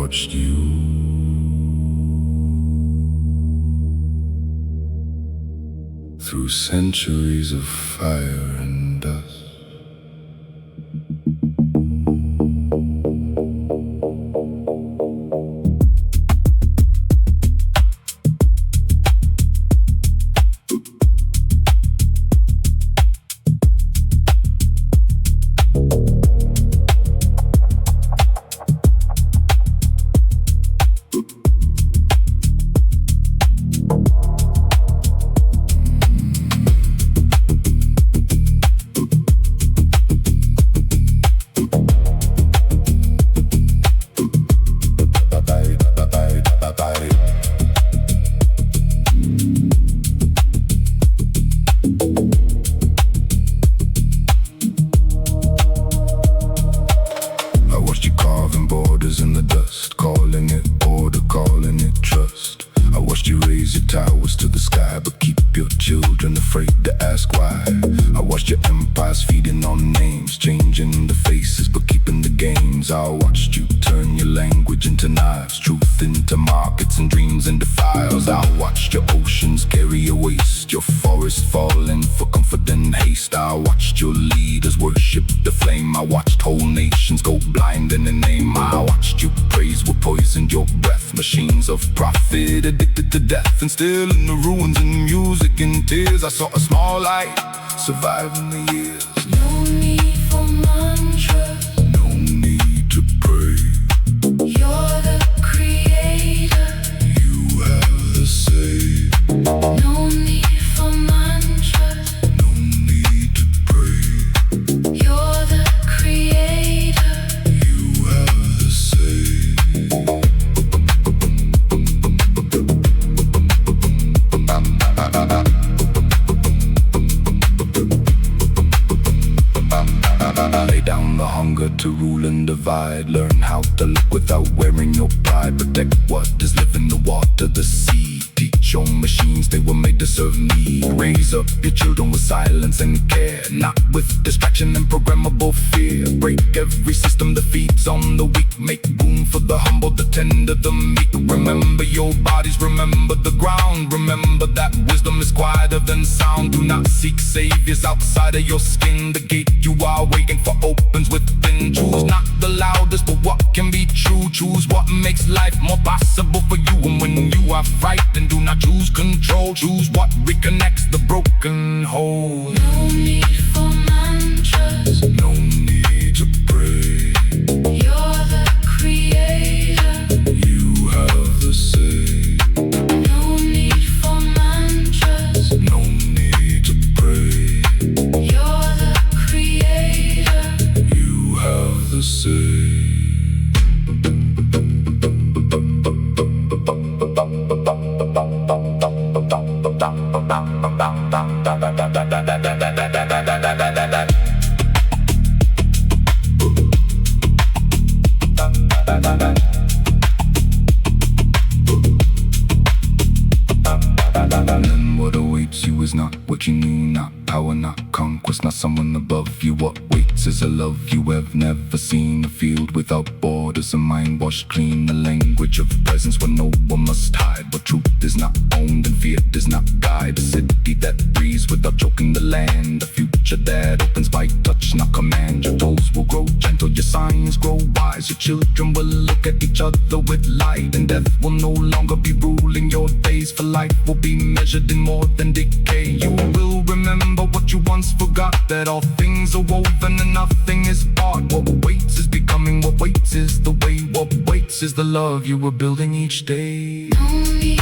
watched you through centuries of fire and dust. In the dust, calling it order, calling it trust. I watched you raise your towers to the sky, but keep your children afraid to ask why. I watched your empires feeding on names, changing the faces but keeping the games. I watched you turn your language into knives, truth into markets and dreams into files. I watched your oceans carry your waste, your forest falling for comfort and haste. I watched your leaders worship the flame. I watched whole nations go blind in the name. I watched you praise what poisoned your breath, machines of profit addicted to death. And still in the ruins and music and tears, I saw a small light surviving the years. No need for mantras, no need to pray. You're the creator, you have the say. no need for mantras, no need to pray. you're the creator, You have the say. Lay down the hunger to rule and divide. Learn how to look without wearing your pride. Protect what is living, the water, the sea. Teach your machines they were made to serve me. Raise up your children with silence and care, not with distraction and programmable fear. Break every system that feeds on the weak. Make room for the humble, the tender, the meek. Remember your bodies, remember the ground. Remember that wisdom is quieter than sound. Do not seek saviors outside of your skin. The gate you are waiting for opens within. Choose not the loudest, but what can be true. Choose what makes life more possible for you. And when you are frightened, do not choose control. Choose what reconnects the broken whole. no need for mantras, No need to pray. you're the creator, You have the say. no need for mantras, No need to pray. you're the creator, You have the say. And what awaits you is not what you knew, not power, not conquest, not someone above you. What waits is a love you have never seen. A field without borders, a mind washed clean. A language of presence where no one must hide. Where truth is not owned and fear does not guide. A city that breathes without choking the land. A future that opens by touch, not command. Your toes will grow gentle, your signs grow wise. Your children will look at each other with light. And death will no longer be ruling your days. For life will be measured in more than decay. You will remember what you once forgot, that all things are woven and nothing is bought. What waits is becoming, what waits is the way. What waits is the love you were building each day. no need